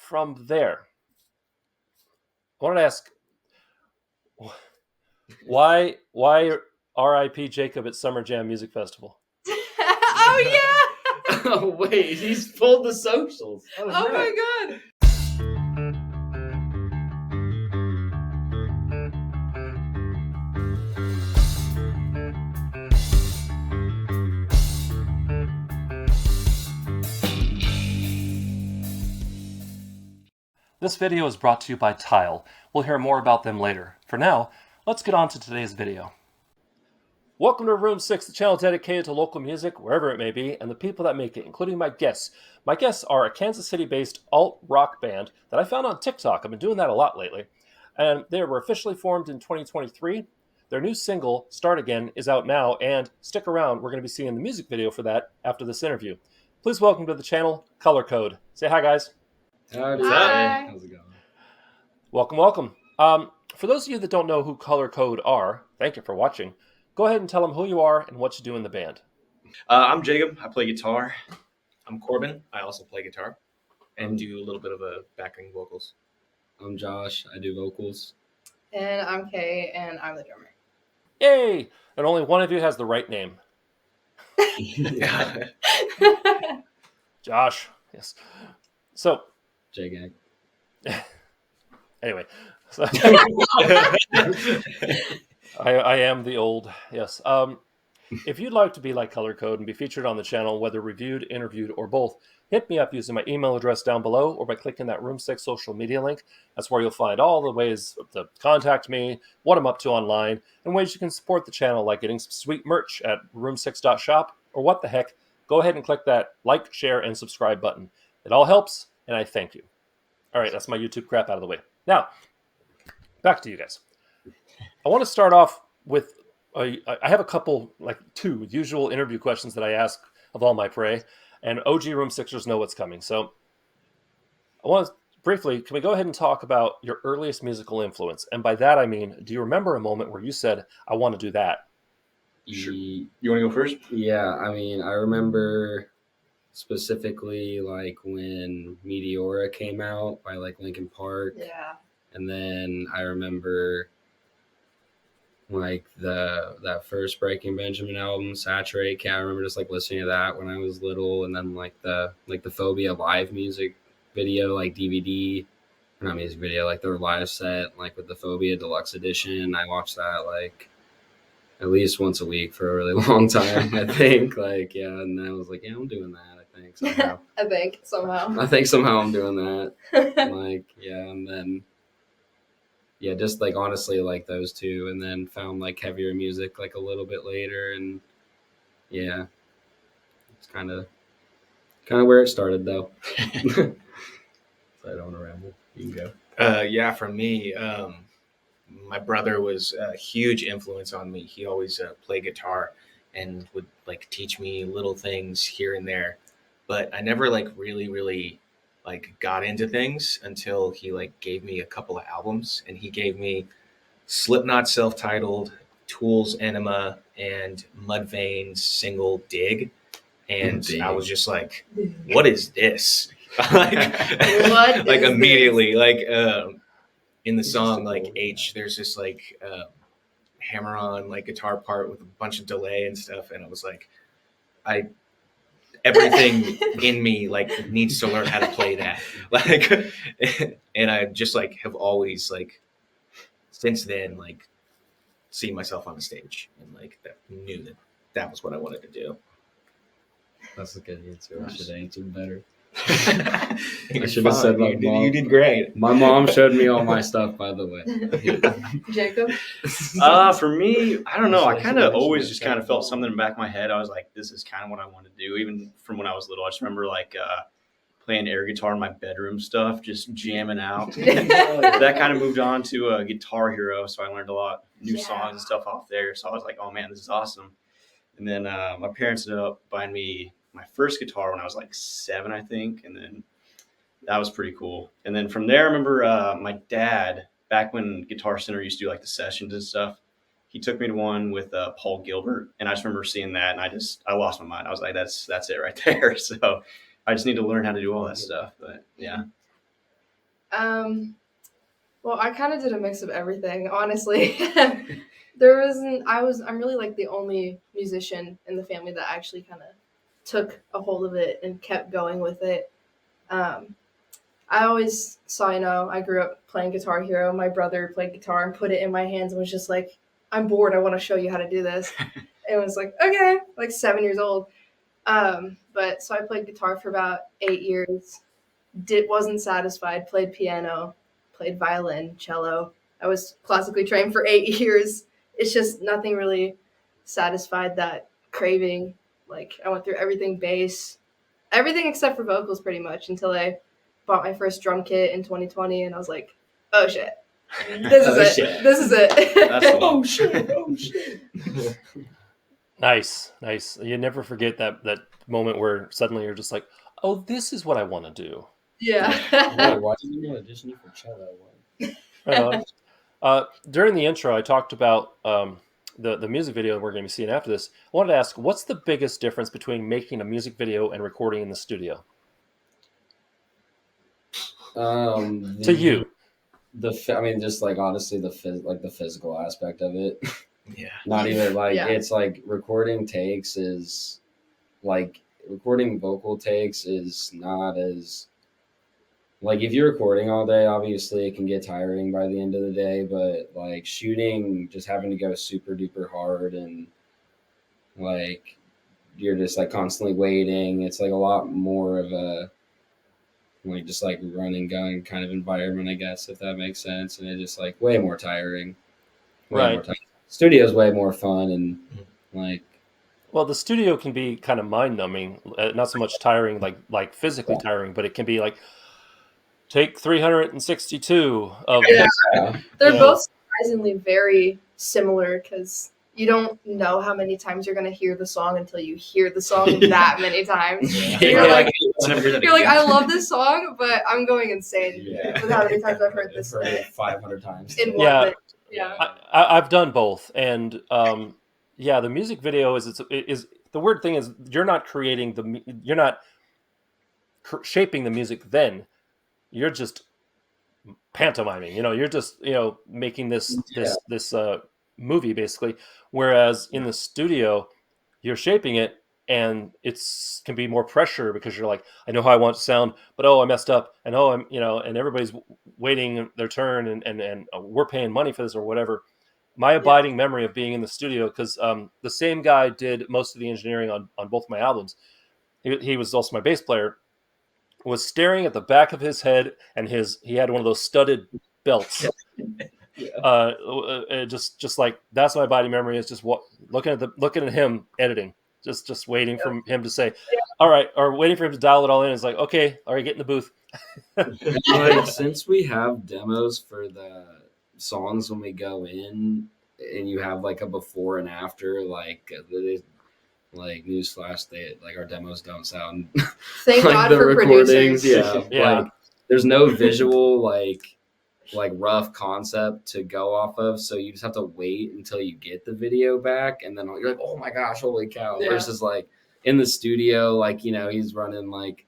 from there, I wanted to ask, why R.I.P. Jacob at Summer Jam Music Festival? Oh yeah! Oh wait, he's pulled the socials. Oh my god! This video is brought to you by Tile. We'll hear more about them later. For now, let's get on to today's video. Welcome to Room 6, the channel dedicated to local music, wherever it may be, and the people that make it, including my guests. My guests are a Kansas City-based alt-rock band that I found on TikTok. I've been doing that a lot lately. And they were officially formed in 2023. Their new single, Start Again, is out now, and stick around, we're going to be seeing the music video for that after this interview. Please welcome to the channel, Color Code. Say hi, guys. How's Hi. it going? Welcome. For those of you that don't know who Color Code are, thank you for watching. Go ahead and tell them who you are and what you do in the band. I'm Jacob. I play guitar. I'm Corbin. I also play guitar and do a little bit of backing vocals. I'm Josh. I do vocals. And I'm Kay, and I'm the drummer. Yay! And only one of you has the right name. Yeah. Josh. Yes. So, J-Gang. anyway. So I am the old, yes. If you'd like to be like Color Code and be featured on the channel, whether reviewed, interviewed, or both, hit me up using my email address down below or by clicking that Room 6 social media link. That's where you'll find all the ways to contact me, what I'm up to online, and ways you can support the channel, like getting some sweet merch at room6.shop, or what the heck, go ahead and click that like, share, and subscribe button. It all helps, and I thank you. All right, that's my YouTube crap out of the way. Now, back to you guys. I want to start off with, I have a couple, like two usual interview questions that I ask of all my prey, and OG Room Sixers know what's coming. So I want to briefly, can we go ahead and talk about your earliest musical influence? And by that I mean, do you remember a moment where you said, I want to do that? Sure. You want to go first? Yeah, I mean, I remember specifically like when Meteora came out by like Linkin Park. Yeah. And then I remember like that first Breaking Benjamin album, Saturate. I remember just like listening to that when I was little, and then like the Phobia live music video, like DVD, or not music video, like their live set, like with the Phobia Deluxe Edition. I watched that like at least once a week for a really long time, I think. Like, yeah, and I was like, yeah, I'm doing that, I think, somehow. I think somehow I'm doing that. Like, yeah, and then yeah, just like honestly like those two, and then found like heavier music like a little bit later, and yeah, it's kind of where it started though. So I don't want to ramble. You can go. Yeah, for me, my brother was a huge influence on me. He always played guitar and would like teach me little things here and there, but I never like really like got into things until he like gave me a couple of albums, and he gave me Slipknot self-titled, Tool's Enema, and Mudvayne's single Dig. And I was just like, what is this? like immediately, like in the song like H, there's this like hammer on like guitar part with a bunch of delay and stuff, and I was like, everything in me like needs to learn how to play that, like, and I just like have always like since then like seen myself on the stage and like knew that was what I wanted to do. That's a good answer. I should have answered better. I should have said my mom. You did great. My mom showed me all my stuff, by the way. Jacob? For me, I don't know. I kind of always just kind of felt something in the back of my head. I was like, this is kind of what I want to do. Even from when I was little, I just remember like playing air guitar in my bedroom stuff, just jamming out. That kind of moved on to Guitar Hero. So I learned a lot new songs and stuff off there. So I was like, oh man, this is awesome. And then my parents ended up buying me my first guitar when I was like 7, I think. And then that was pretty cool. And then from there, I remember my dad, back when Guitar Center used to do like the sessions and stuff, he took me to one with Paul Gilbert. And I just remember seeing that, and I lost my mind. I was like, that's it right there. So I just need to learn how to do all that stuff. But yeah. Well, I kind of did a mix of everything, honestly. I'm really like the only musician in the family that actually kind of took a hold of it and kept going with it. Um, I always saw, I grew up playing Guitar Hero. My brother played guitar and put it in my hands and was just like, I'm bored. I want to show you how to do this. And it was like, okay, like 7 years old. But so I played guitar for about 8 years. Wasn't satisfied. Played piano, played violin, cello. I was classically trained for 8 years. It's just nothing really satisfied that craving. Like I went through everything bass, everything except for vocals pretty much until I bought my first drum kit in 2020 and I was like, oh shit. This is Oh, it. shit. This is it. That's the one. Oh shit! Oh shit! Nice. You never forget that moment where suddenly you're just like, oh, this is what I want to do. Yeah. Why did you audition for cello? Right on. During the intro, I talked about the music video we're going to be seeing after this. I wanted to ask, what's the biggest difference between making a music video and recording in the studio? To you. I mean, just like honestly, the physical aspect of it. Yeah. Not even like Yeah. it's like recording vocal takes is not as like if you're recording all day, obviously it can get tiring by the end of the day, but like shooting, just having to go super duper hard and like you're just like constantly waiting. It's like a lot more of a like just like run and gun kind of environment, I guess, if that makes sense. And it's just like way more tiring. Right. Studio's way more fun and like Well, the studio can be kind of mind-numbing, not so much tiring, like physically tiring, but it can be like take 362 of Yeah. They're Yeah. both surprisingly very similar because you don't know how many times you're going to hear the song until you hear the song that many times. Yeah. You're like, You're I love this song, but I'm going insane Yeah. with how many times I've heard this I've heard song it 500 times. in one Yeah. minute. Yeah. I've done both, and yeah, the music video is the weird thing is you're not shaping the music. Then you're just pantomiming. You're just making this movie basically. Whereas in the studio, you're shaping it, and can be more pressure because you're like, I know how I want it to sound, but I messed up, and I'm and everybody's waiting their turn, and we're paying money for this or whatever. My abiding memory of being in the studio, because the same guy did most of the engineering on both my albums. He was also my bass player. Was staring at the back of his head, and he had one of those studded belts. Just like that's my abiding memory is just looking at him editing, just waiting for him to say, all right, or waiting for him to dial it all in. It's like, okay, all right, get in the booth. Like, since we have demos for the songs when we go in, and you have like a before and after, like newsflash, our demos don't sound Thank like God the for recordings. producers. Yeah, Yeah. like there's no visual like rough concept to go off of, so you just have to wait until you get the video back, and then you're like, oh my gosh, holy cow! Yeah. Versus like in the studio, like he's running like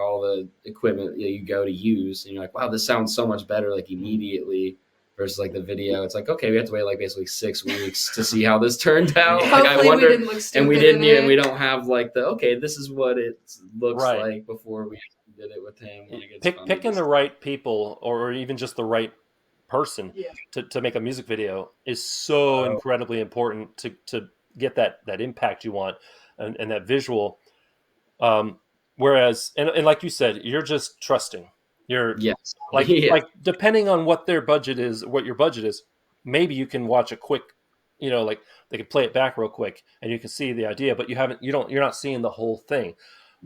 all the equipment you go to use, and you're like, wow, this sounds so much better like immediately. Versus like the video, it's like, okay, we have to wait like basically 6 weeks to see how this turned out. Like I Hopefully wonder, we didn't look stupid and we in didn't, it. and we don't have like this is what it looks Right. like before we did it with him. Like it's funny Picking just- the right people, or even just the right person Yeah. to make a music video is so incredibly important to get that impact you want and that visual. Whereas, and like you said, you're just trusting. You're Yes. like Yeah. like depending on what their budget is, what your budget is, maybe you can watch a quick, like they can play it back real quick and you can see the idea, but you're not seeing the whole thing.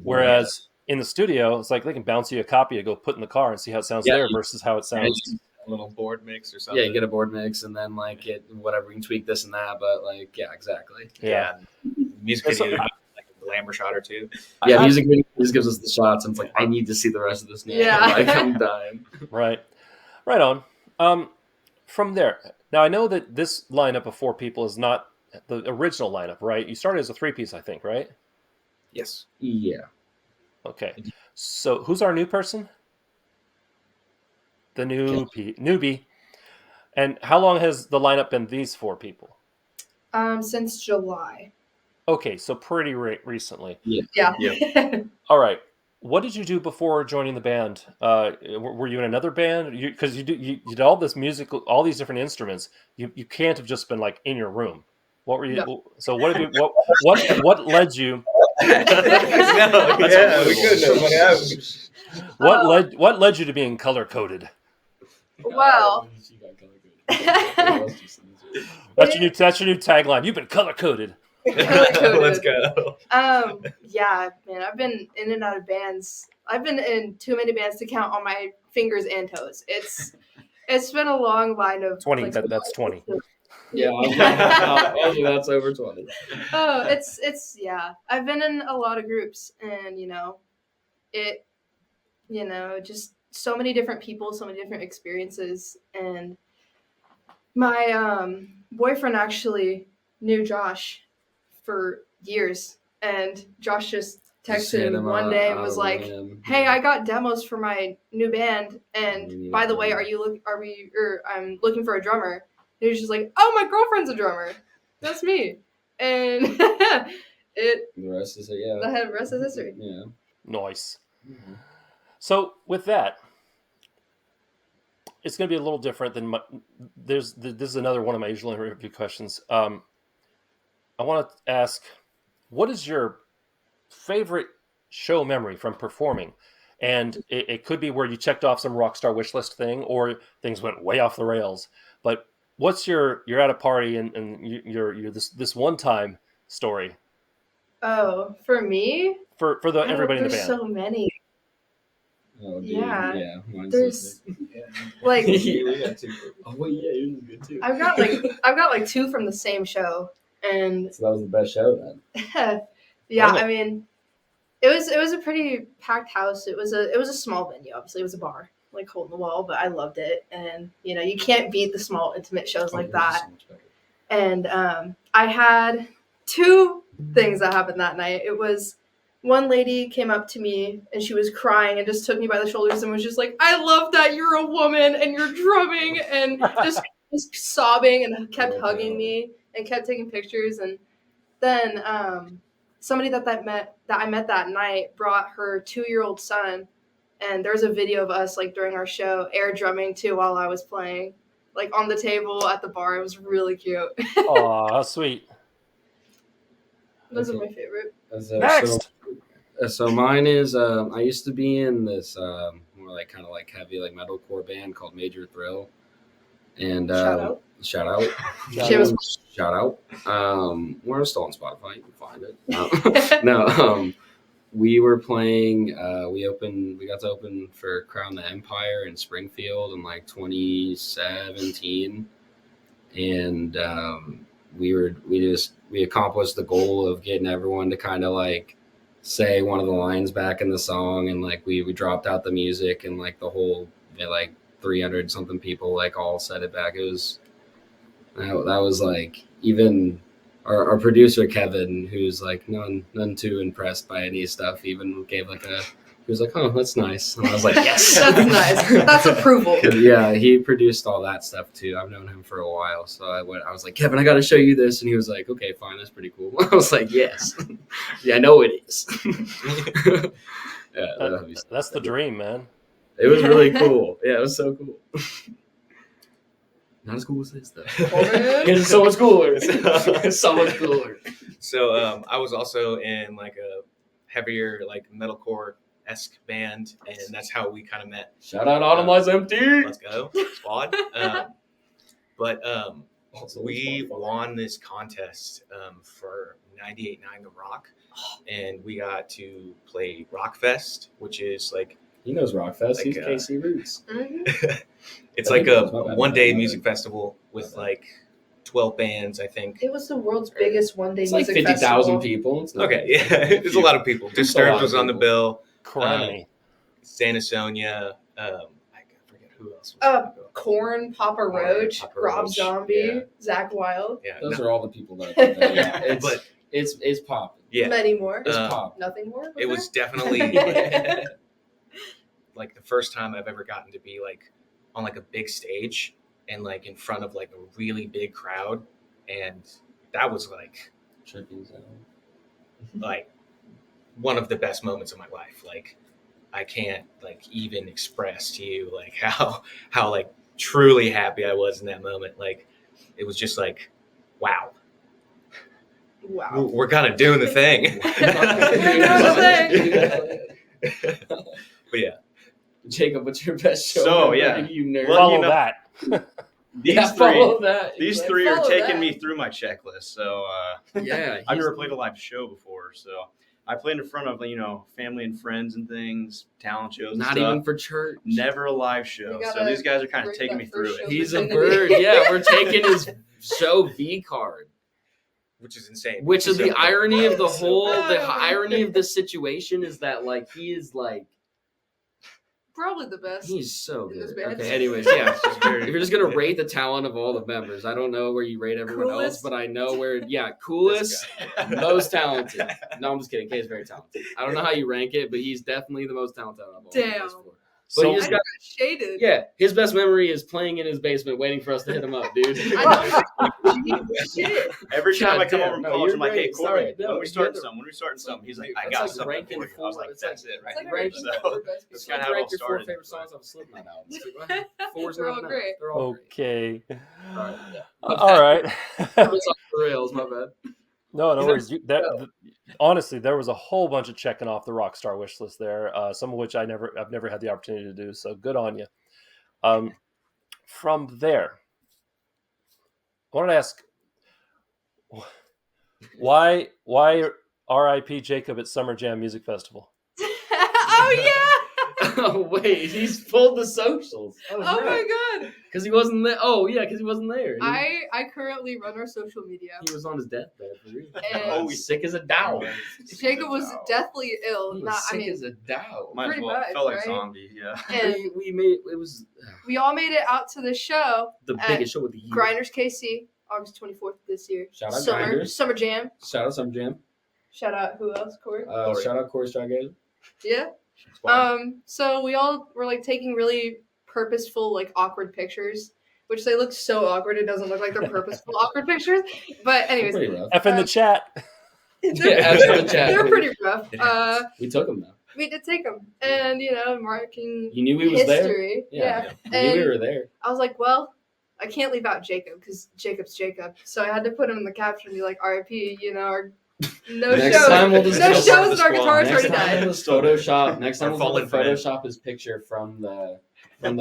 Whereas in the studio, it's like they can bounce you a copy to go put in the car and see how it sounds there versus how it sounds. A little board mix or something. Yeah, you get a board mix and then like whatever, you can tweak this and that, but like exactly. Yeah. Music video, like a glamour shot or two. Yeah, music video just gives us the shots, and it's like I need to see the rest of this now. Yeah. Like I'm dying. Right on. From there, now I know that this lineup of 4 people is not the original lineup, right? You started as a 3-piece, I think, right? Yes. Yeah. Okay, so who's our new person? the newbie. And how long has the lineup been these 4 people? Since July. Okay, so pretty recently. Yeah. All right. What did you do before joining the band? Were you in another band? Because you did all this musical, all these different instruments. You can't have just been like in your room. What were you? No. So what have you? What led you? No, yeah, we couldn't have. What led you to being color coded? Well, That's your new tagline. You've been color coded. Let's go. Yeah, man, I've been in and out of bands. I've been in too many bands to count on my fingers and toes. It's been a long line of 20. like, That's 20. Yeah, that's over 20. Oh, it's yeah. I've been in a lot of groups, and just so many different people, so many different experiences, and my boyfriend actually knew Josh for years, and Josh just texted him one day and was like, "Hey, I got demos for my new band, and by the way, I'm looking for a drummer." And he was just like, "Oh, my girlfriend's a drummer. That's me." And The rest is the rest is history. Yeah. Nice. Mm-hmm. So with that, it's going to be a little different than this is another one of my usual interview questions. I want to ask, what is your favorite show memory from performing? And it could be where you checked off some rock star wish list thing, or things went way off the rails. But what's you're at a party and you're this one time story? Oh, for me, for everybody in the there's band. so many. Oh, dude. Yeah. Mine's There's like we got 2. Oh wait, yeah, yours is good too. I've got like 2 from the same show, and So that was the best show then. yeah, Really? I mean, it was a pretty packed house. It was a small venue. Obviously, it was a bar, like hole in the wall, but I loved it, and you can't beat the small intimate shows like that. So much better. And I had 2 things that happened that night. It was one lady came up to me and she was crying and just took me by the shoulders and was just like, "I love that you're a woman and you're drumming," and just sobbing and kept hugging me and kept taking pictures. And then somebody that I met that night brought her 2-year-old son, and there's a video of us like during our show air drumming too while I was playing, like on the table at the bar. It was really cute. Oh, how sweet. Those are my favorite. Next. So mine is I used to be in this more like kind of like heavy like metalcore band called Major Thrill, and shout out we're still on Spotify, you can find it. We were playing we got to open for Crown the Empire in Springfield in like 2017, and we accomplished the goal of getting everyone to kind of like say one of the lines back in the song, and like we dropped out the music, and like the whole like 300 something people like all said it back. It was that was like, even our producer Kevin, who's like none too impressed by any stuff, even gave like he was like, "Oh, that's nice," and I was like, "Yes." That's nice. That's approval. Yeah, he produced all that stuff too. I've known him for a while, so I was like, "Kevin, I got to show you this," and he was like, "Okay, fine, that's pretty cool." I was like, "Yes, yeah, I know it is." Yeah, that's the dream, man. It was really cool. Yeah, it was so cool. Not as cool as this though. It's so much cooler. It's so much cooler. So I was also in like a heavier like metalcore-esque band, and that's how we kind of met. Shout out Automlize Empty. Let's go, squad. But we won this contest for 98.9 The Rock, and we got to play Rockfest, which is like, He knows Rockfest. Like, He's KC Roots. it's like a one-day music festival with like 12 bands, I think. It was the world's biggest one-day It's like music 50,000 festival. people. It's not Okay, yeah, there's a lot of people. Disturbed was on the bill. Criminy. Santa Sonia. I forget who else was on the bill. Korn, Papa Roach, Papa Rob Roach, Zombie, yeah. Zach Wild, Yeah, Those no, are all the people that. Yeah, but it's popping. yeah, many more. It's pop. Nothing more. it was definitely like the first time I've ever gotten to be like on like a big stage and like in front of like a really big crowd, and that was like one of the best moments of my life. Like I can't like even express to you like how like truly happy I was in that moment. Like it was just like, wow. Wow. We're kind of doing the thing. But yeah. Jacob, what's your best show? So, yeah. You nerd. Well, Follow you know, that. These three are follow taking that. me through my checklist. So Yeah, I've never played a live show before. So I played in front of family and friends and things, talent shows. And not stuff. even for church. Never a live show. You So gotta these guys are kind of break taking that me through first it. show. He's a Virginity. bird. Yeah, we're taking his show V card. Which is insane. Which is the irony of the whole. The Oh. irony of this situation is that like he is like Probably the best. he's so In this good. band. Okay, anyways, yeah. It's just very- If you're just gonna rate the talent of all the members, I don't know where you rate everyone else, Coolest? but I know where. Yeah, coolest, most talented. No, I'm just kidding. Kay's very talented. I don't know how you rank it, but he's definitely the most talented of all. Damn. Those four. So But he just I got, shaded. yeah, his best memory is playing in his basement, waiting for us to hit him up, dude. I know. Shit. Every time I come Goddamn, over from no, college, you're I'm like, "Hey, great. Corey, Sorry, no, when we you starting had to- something? When we starting something?" He's like, "I That's got like something ranking for you." I was like, it's like- "That's it, right It's like there." ranking So four best that's people. kind of how it all rank your four started. favorite songs off Slipknot albums. Like, what? Four's They're not all enough. great. They're all great. Okay. Right, yeah. All right. That was off the rails, my bad. No He's worries. Honestly, there was a whole bunch of checking off the Rockstar wish list there. Some of which I've never had the opportunity to do. So good on you. From there, I wanted to ask, why R.I.P. Jacob at Summer Jam Music Festival? Oh yeah. Oh wait, he's pulled the socials. Oh my god. Because he wasn't there. Oh yeah, because he wasn't there. I currently run our social media. He was on his deathbed. For real. And Oh, he's sick as a dow. Jacob was deathly ill. He was Not, I sick mean, as a dow. Might as Pretty well much, felt like right? zombie. Yeah. and We made it was we all made it out to the show. the At biggest show of the year. Grinders KC, August 24th this year. Shout out Grinders. Summer Jam. Shout out some jam. Shout out who else, Corey? Corey. Shout out Corey Stargazer. Yeah. So we all were like taking really purposeful, like awkward pictures, which they look so awkward. It doesn't look like they're purposeful awkward pictures. But anyways, Pretty rough. F in the chat. they're, F in the chat. they're pretty rough. We took him though. We did take them, and marking You knew he was there. history. Yeah. We knew we And were there. I was like, well, I can't leave out Jacob because Jacob's Jacob. So I had to put him in the caption and be like, RIP, or no Next shows. time we'll No discuss shows and our the guitarist Next already time died. we'll just Photoshop. Next time Our we'll fallen friend. Photoshop his picture from the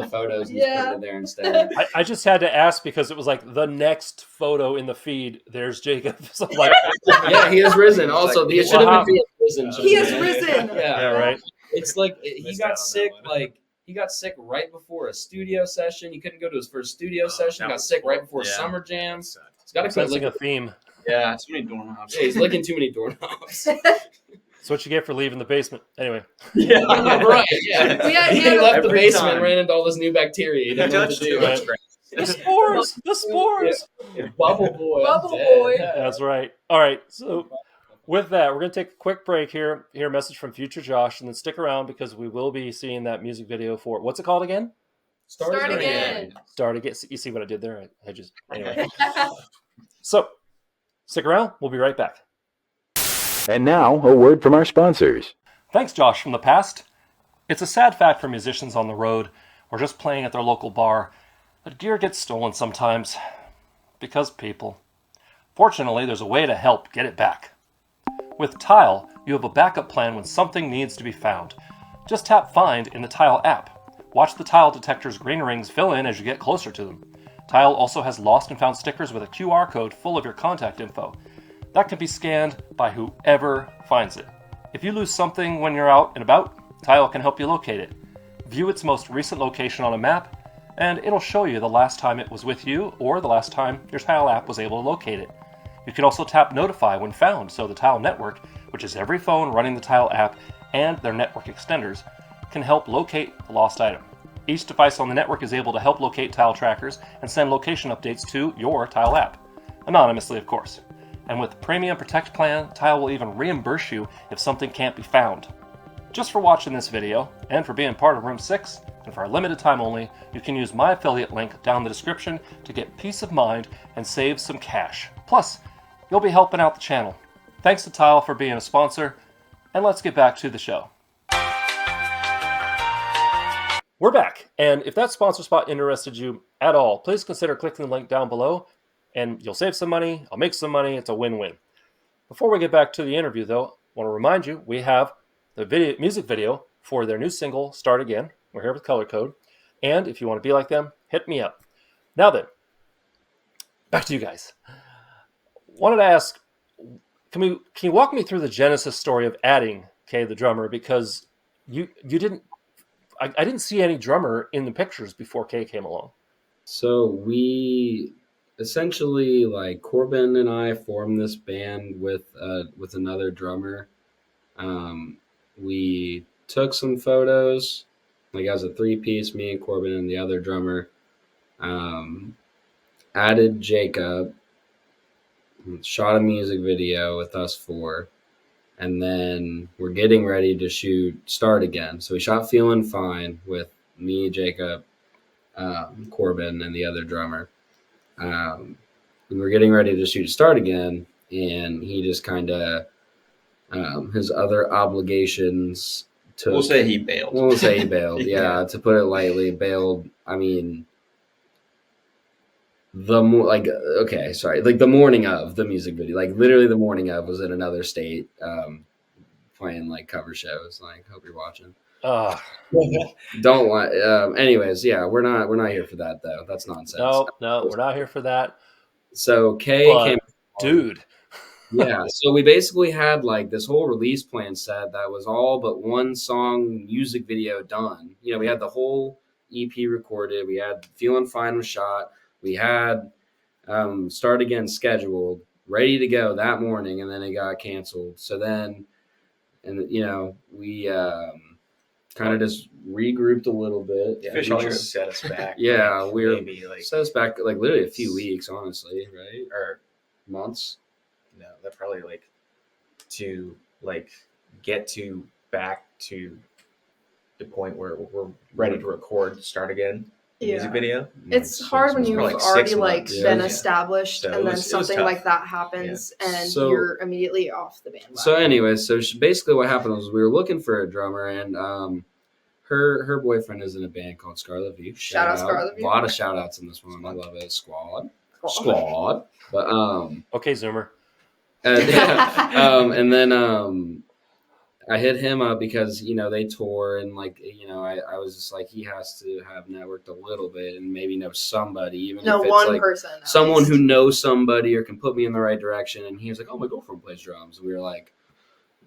photos and just Yeah. put it there instead. I just had to ask because it was like the next photo in the feed. There's Jacob. So I'm like, Yeah, he has risen. Also, he should have been risen. He has risen. Yeah, yeah, right. It's like he Missed out on got that sick. one. Like he got sick right before a studio session. He couldn't go to his first studio session. that Got was sick right cool. before Yeah. Summer Jams. He's got to quit Sensing licking. a theme. Yeah, too many doorknobs. Yeah, he's licking too many doorknobs. That's what you get for leaving the basement. Anyway. Yeah, Right? Yeah. We had- he we had left the every basement, time. ran into all this new bacteria. He didn't know what to Touched do. too Right. much grass. The spores. The spores. Bubble boy. I'm Bubble dead. boy. Yeah. That's right. All right. So with that, we're going to take a quick break here. Hear a message from future Josh, and then stick around because we will be seeing that music video for what's it called again? Start again. Start again. You see what I did there? I just anyway. So stick around. We'll be right back. And now, a word from our sponsors. Thanks, Josh from the past. It's a sad fact for musicians on the road or just playing at their local bar that gear gets stolen sometimes because people. Fortunately, there's a way to help get it back. With Tile, you have a backup plan when something needs to be found. Just tap Find in the Tile app. Watch the Tile detector's green rings fill in as you get closer to them. Tile also has lost and found stickers with a QR code full of your contact info. That can be scanned by whoever finds it. If you lose something when you're out and about, Tile can help you locate it. View its most recent location on a map, and it'll show you the last time it was with you or the last time your Tile app was able to locate it. You can also tap Notify when found, so the Tile network, which is every phone running the Tile app and their network extenders, can help locate the lost item. Each device on the network is able to help locate Tile trackers and send location updates to your Tile app. Anonymously, of course. And with the Premium Protect plan, Tile will even reimburse you if something can't be found. Just for watching this video, and for being part of Room 6, And for a limited time only, you can use my affiliate link down in the description to get peace of mind and save some cash. Plus, you'll be helping out the channel. Thanks to Tile for being a sponsor, and let's get back to the show. We're back, and if that sponsor spot interested you at all, please consider clicking the link down below, and you'll save some money, I'll make some money, it's a win-win. Before we get back to the interview, though, I want to remind you, we have the music video for their new single, Start Again. We're here with Color Code, and if you want to be like them, hit me up. Now then, back to you guys. Wanted to ask, can you walk me through the genesis story of adding Kay the drummer, because you didn't, I didn't see any drummer in the pictures before Kay came along. So we essentially, like, Corbin and I formed this band with another drummer. We took some photos, like as a 3-piece, me and Corbin and the other drummer. Added Jacob, shot a music video with us 4. And then we're getting ready to shoot Start Again. So we shot Feeling Fine with me, Jacob, Corbin, and the other drummer. And we're getting ready to shoot Start Again, and he just kind of, his other obligations took... We'll say he bailed. Yeah, to put it lightly, bailed. I mean, the morning of the music video, like literally the morning of, was in another state, playing like cover shows. Like, hope you're watching. Don't want. Anyways, yeah, we're not here for that though. That's nonsense. No, we're not here for that. So Kay came, dude. Yeah, so we basically had like this whole release plan set that was all but one song music video done. You know, we had the whole EP recorded. We had Feeling Fine was shot. We had Start Again scheduled, ready to go that morning, and then it got canceled. So then, and you know, we kind of just regrouped a little bit. Yeah, officially set us back. Yeah, like, we're maybe like set us back like literally a few weeks, honestly, right? or Months. no, that probably like to like get to back to the point where we're ready to record Start Again. The music video. It's hard when you've like 6 already months. been Yeah. established, So and it then was something tough. like that happens, and So- you're immediately off the bandwagon. So anyway, basically what happened was we were looking for a drummer, and her boyfriend is in a band called Scarlet View. Shout out Scarlet View. A lot of shout outs in this one. I love it. Squad. But Okay, Zoomer. and then I hit him up because, you know, they tour, and like, you know, I was just like, he has to have networked a little bit and maybe know somebody, even No, if it's one like person. at someone least. who knows somebody or can put me in the right direction. And he was like, oh, my girlfriend plays drums. And we were like,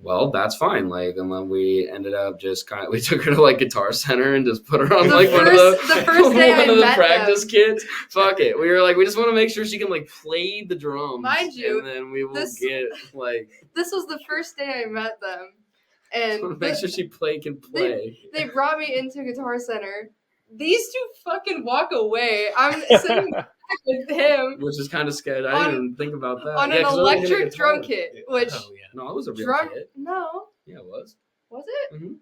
well, that's fine. Like, and then we ended up just we took her to like Guitar Center and just put her on The like one of first day I one of the met practice them. kits. Fuck it. We were like, we just want to make sure she can like play the drums. Mind you, and then we will this- get like, This was the first day I met them, and make sure she can play. they brought me into Guitar Center. These two fucking walk away. I'm sitting back with him Which is kind of scary. I On- didn't even think about that. on Yeah, an 'cause we were gonna get electric drum guitar. kit, which Oh yeah. No, it was a real drum. kit. No, Yeah, it was. was it? Mhm.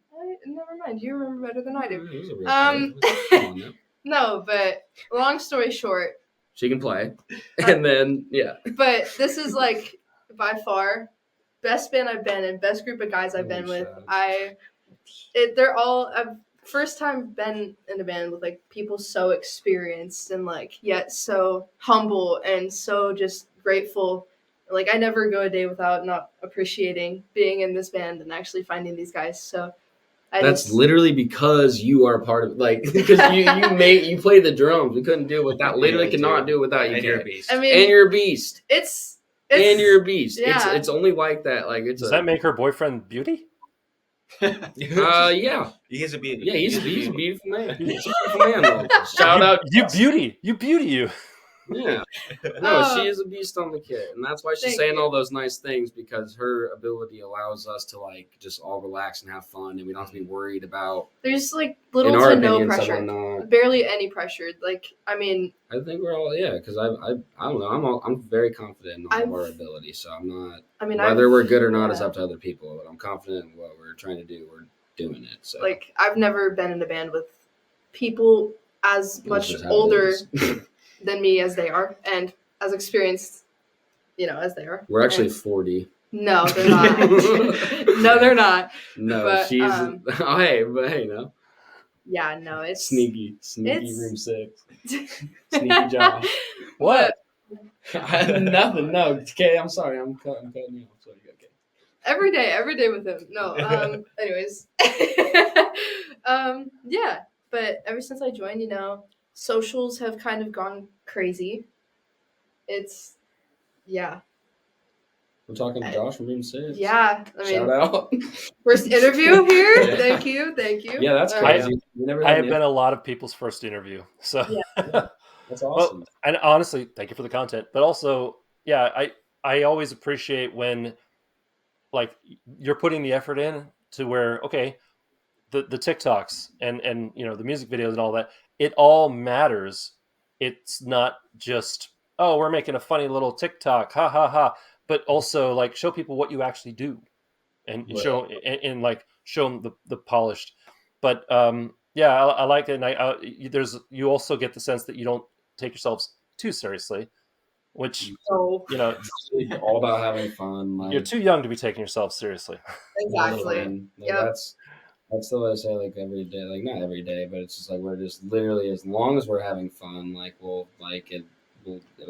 Never mind. You remember better than I do. It was a real Um, kit. Come on now. No, but long story short, She can play. And then, yeah. but this is like by far best band I've been in, best group of guys I've been Holy with. shit. They're all I've first time been in a band with like people so experienced and like yet so humble and so just grateful. Like I never go a day without not appreciating being in this band and actually finding these guys. So That's literally because you are part of, like, because you play the drums. We couldn't do it without. Literally cannot do it without you. And you're a Kay. beast. I mean, And you're a beast. it's And you're a beast. yeah. It's only like that. Like, it's Does that make her boyfriend Beauty? yeah. He is a beauty. Yeah, he's a beautiful man. He's a beautiful man, though. Shout out. You beauty. You. Yeah. No, Oh. she is a beast on the kit. And that's why she's Thank saying you. all those nice things, because her ability allows us to, like, just all relax and have fun, and we don't have to be worried about, There's like in little our to no opinion, pressure, someone not. barely any pressure. Like I mean, I think we're all, yeah, because I don't know. I'm very confident in all of I've- our ability, so I'm not, whether whether we're good or not is yeah. up to other people, but I'm confident in what we're trying to do. We're doing it. So Like I've never been in a band with people as That's much just how it older is. than me as they are, and as experienced, as they are. We're actually And 40. no, they're not. No, they're not. No, But, she's. Oh, hey, no. Yeah, no, it's Sneaky it's- room 6. Sneaky Josh. What? Nothing. No. Okay, I'm sorry. I'm cutting you off. Sorry. Okay. every day with him. No, anyways, yeah. But ever since I joined, socials have kind of gone crazy. It's yeah, We're talking to Josh from room 6. yeah. I Shout mean, out. first interview here. Yeah. Thank you. Yeah, that's All right. crazy. We never I had have an been a lot of people's first interview. So Yeah. That's awesome. well, and honestly, thank you for the content. But also, yeah, I always appreciate when like you're putting the effort in to where okay, the TikToks and the music videos and all that, it all matters. It's not just oh, we're making a funny little TikTok, ha ha ha, but also like show people what you actually do and Right. show like show them the polished. But yeah, I like it, and you also get the sense that you don't take yourselves too seriously, which So It's all about having fun. Like, you're too young to be taking yourself seriously. exactly. fun. Like, Yep. that's the way I say, like, every day. Like, not every day, but it's just like we're just literally, as long as we're having fun, like, it'll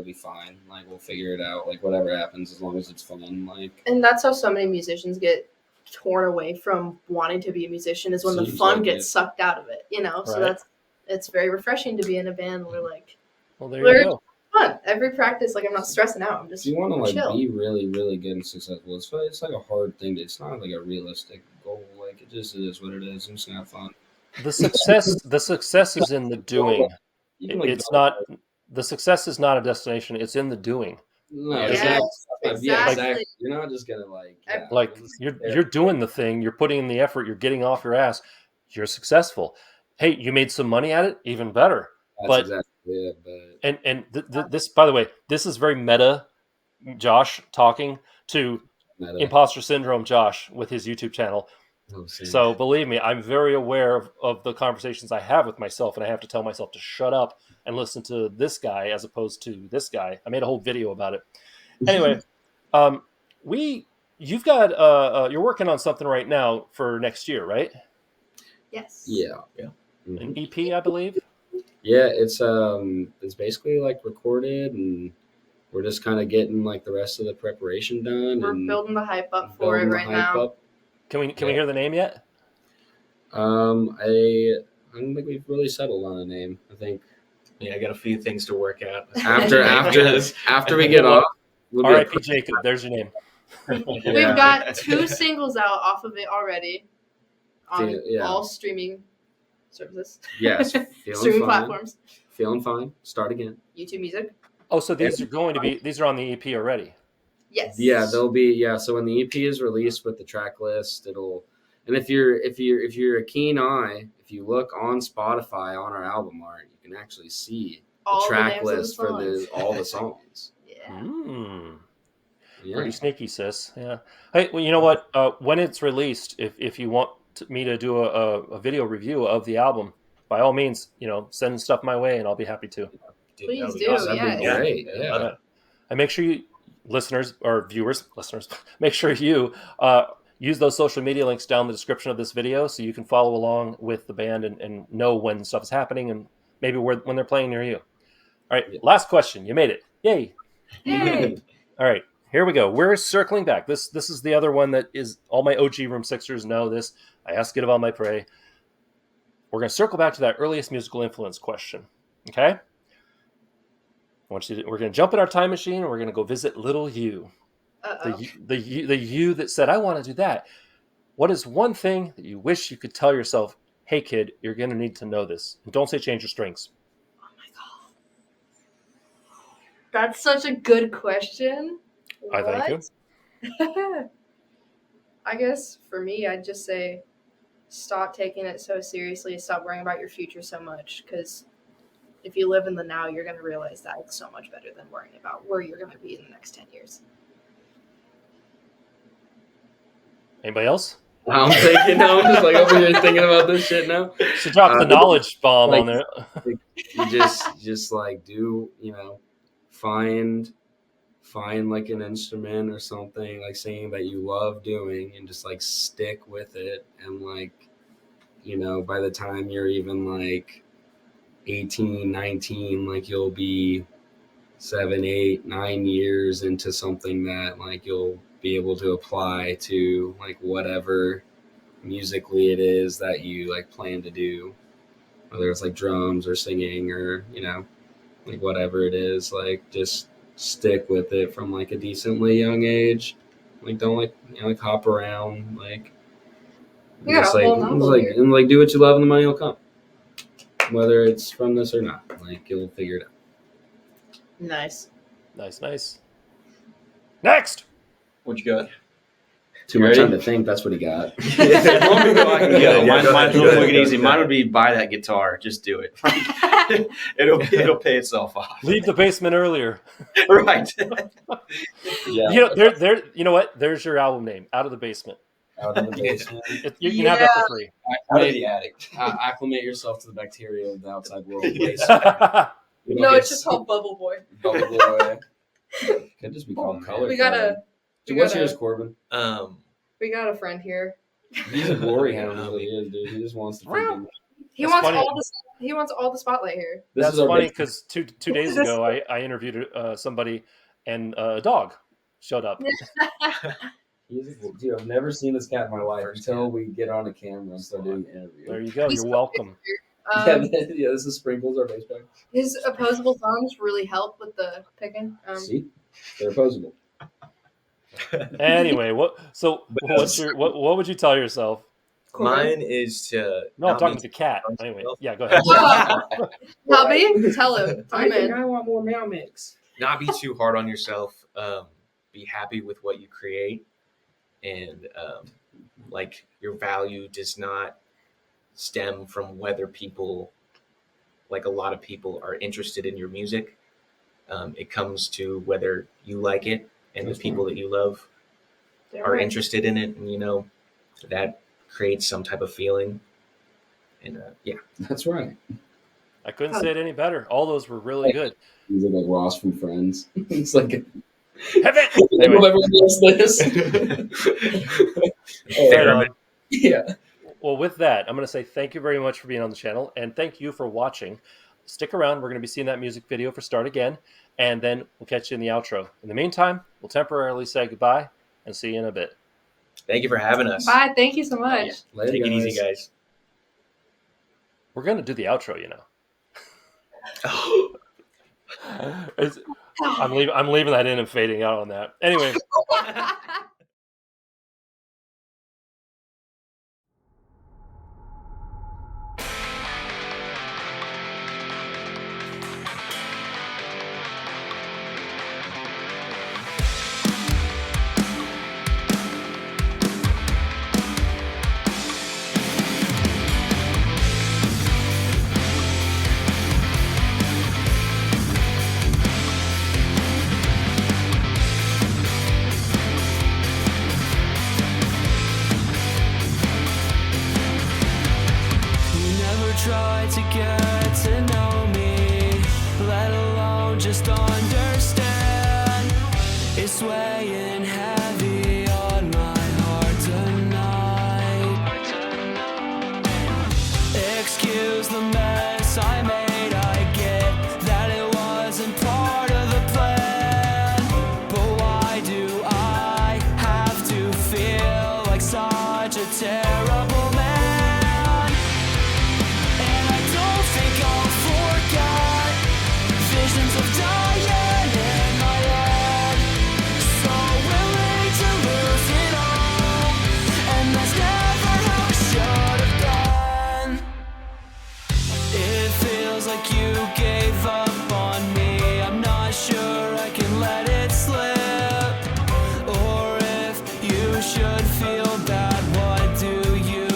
be fine. Like, we'll figure it out. Like, whatever happens, as long as it's fun. Like, And that's how so many musicians get torn away from wanting to be a musician is when the Seems fun like gets it. sucked out of it. So Right. it's very refreshing to be in a band where like Well, there We're- you go. fun every practice. Like I'm not stressing out. I'm if just you want to, like, chill. be really, really good and successful, it's like a hard thing. It's not, like, a realistic goal. Like, it just is what it is. I'm just gonna have fun. The success is in the doing. You can, like, It's not the success is not a destination. It's in the doing. No, Yes, exactly. Yeah, exactly. exactly. You're not just gonna, like, yeah, Like you're doing the thing. You're putting in the effort. You're getting off your ass. You're successful. Hey, you made some money at it. Even better. That's But exactly it. But this, by the way, this is very meta. Josh talking to meta. imposter syndrome. Josh with his YouTube channel. Oh, see. So believe me, I'm very aware of the conversations I have with myself, and I have to tell myself to shut up and listen to this guy as opposed to this guy. I made a whole video about it. Anyway, you've got you're working on something right now for next year, right? Yes. Yeah. An Mhm. EP, I believe. Yeah, it's basically, like, recorded, and we're just kind of getting, like, the rest of the preparation done. We're and building the hype up for it building the right hype now. up. Can we hear the name yet? I don't think we've really settled on a name. I think Yeah, I got a few things to work out. after we get off, we'll be R.I.P. Jacob. There's your name. We've got 2 singles out off of it already on Yeah. all streaming services. yes, feeling Streaming fine. platforms. Feeling fine. Start again. YouTube Music. Oh, so these are on the EP already. Yes. Yeah, they'll be So when the EP is released with the track list, and if you're a keen eye, if you look on Spotify on our album art, you can actually see all the track names of list for all the songs. Yeah. Yeah. Pretty sneaky, sis. Yeah. Hey, well, you know what? When it's released, if you want me to do a video review of the album, by all means, send stuff my way, and I'll be happy to. Please That would be do, awesome. That'd be yes. great. Yeah. Yeah. And make sure you, listeners, make sure you use those social media links down in the description of this video so you can follow along with the band and know when stuff is happening and maybe when they're playing near you. All right, last question. You made it. Yay. Yay. All right, here we go. We're circling back. This is the other one that is all my OG Room Sixers know this. I ask it about my prey. We're going to circle back to that earliest musical influence question. Okay? We're going to jump in our time machine and we're going to go visit little you. Uh-oh. The you that said, I want to do that. What is one thing that you wish you could tell yourself, hey, kid, you're going to need to know this. And don't say change your strings. Oh my god. That's such a good question. I thank you. I guess for me, I'd just say stop taking it so seriously. Stop worrying about your future so much. Because if you live in the now, you're going to realize that it's so much better than worrying about where you're going to be in the next 10 years. Anybody else? I'm thinking, now I'm just like over here thinking about this shit now. She dropped the knowledge bomb like- on there. You just like do, find like an instrument or something, like singing that you love doing, and just like stick with it. And like, by the time you're even like 18, 19, like you'll be 7, 8, 9 years into something that like you'll be able to apply to like whatever musically it is that you like plan to do, whether it's like drums or singing or like whatever it is. Like just stick with it from like a decently young age. Like don't like hop around, like You got just a like whole novel like here. and like do what you love and the money will come, whether it's from this or not. Like you'll figure it out. Nice. Nice. Next. What you got? Too much Ready? time to think. That's what he got. If you want me to go, I can go. Yeah, Mine's go real ahead, quick and go easy. ahead. Mine would be buy that guitar. Just do it. It'll pay itself off. Leave the basement earlier. Right. Yeah. There. You know what? There's your album name. Out of the basement. Out in the basement. You can have that for free. Out of the attic. Acclimate yourself to the bacteria of the outside world. No, it's just called Bubble Boy. Bubble boy. Could just be called man. color. We gotta. Dude, what's yours, Corbin? We got a friend here. He's a glory hound. Is what he is, dude. He just wants to freaking. He That's wants funny. He wants all the spotlight here. This That's is our funny big- because two days ago I interviewed somebody and a dog showed up. Dude, I've never seen this cat in my life First until cat. we get on a camera and start doing an interview. There you go. He's You're welcome. Yeah, this is Sprinkles, our bass player. His opposable thumbs really help with the picking. See, they're opposable. Anyway, what would you tell yourself? Mine is to No, I'm not talking be- to Kat. Anyway, yeah, go ahead. Hubby, tell him. I'm in. I want more meow mix. not be too hard on yourself. Be happy with what you create, and like your value does not stem from whether people, like a lot of people, are interested in your music. It comes to whether you like it and That's the people that you love are interested in it, and that creates some type of feeling. And yeah, That's right. I couldn't say it any better. All those were really good. He's like Ross from Friends. It's like Have it. Anyway, whoever does this. right on. Yeah. Well, with that, I'm going to say thank you very much for being on the channel, and thank you for watching. Stick around. We're going to be seeing that music video for Start Again, and then we'll catch you in the outro. In the meantime, we'll temporarily say goodbye and see you in a bit. thank you for having us. Bye. Thank you so much. Later, Take it easy, guys. We're going to do the outro, I'm leaving that in and fading out on that. Anyway. You never tried to get to know me, let alone just understand. It's weighing heavy on my heart tonight. Excuse the mess I made, I get that it wasn't part of the plan. But why do I have to feel like such a terrible man? And I don't think I'll forget visions of dying in my head. So willing to lose it all, and that's never how it should have been. It feels like you gave up on me. I'm not sure I can let it slip. Or if you should feel bad, what do you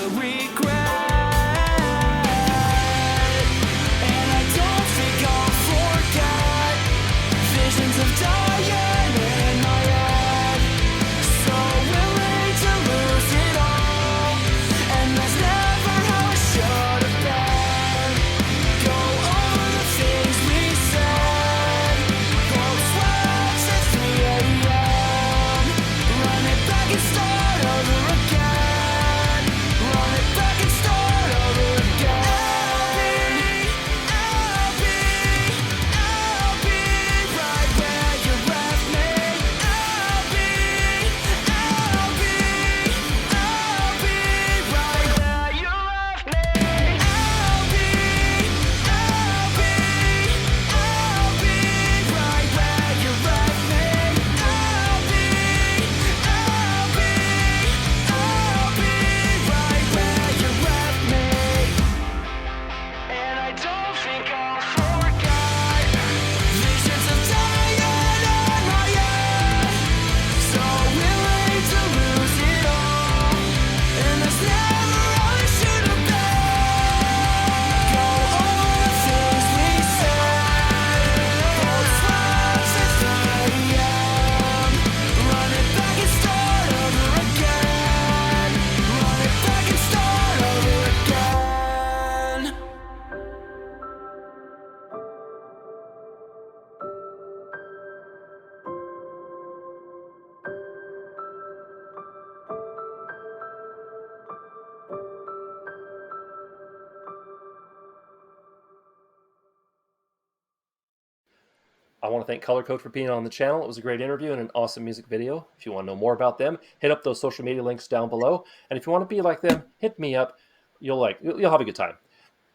I want to thank Color Code for being on the channel. It was a great interview and an awesome music video. If you want to know more about them, hit up those social media links down below. And if you want to be like them, hit me up. You'll have a good time.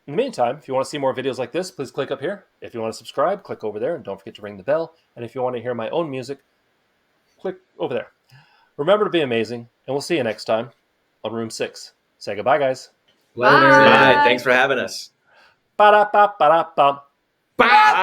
In the meantime, if you want to see more videos like this, please click up here. If you want to subscribe, click over there, and don't forget to ring the bell. And if you want to hear my own music, click over there. Remember to be amazing, and we'll see you next time on Room 6. Say goodbye, guys. Later. Bye. Bye. Thanks for having us. Ba-da-ba-ba-da-ba. Bye.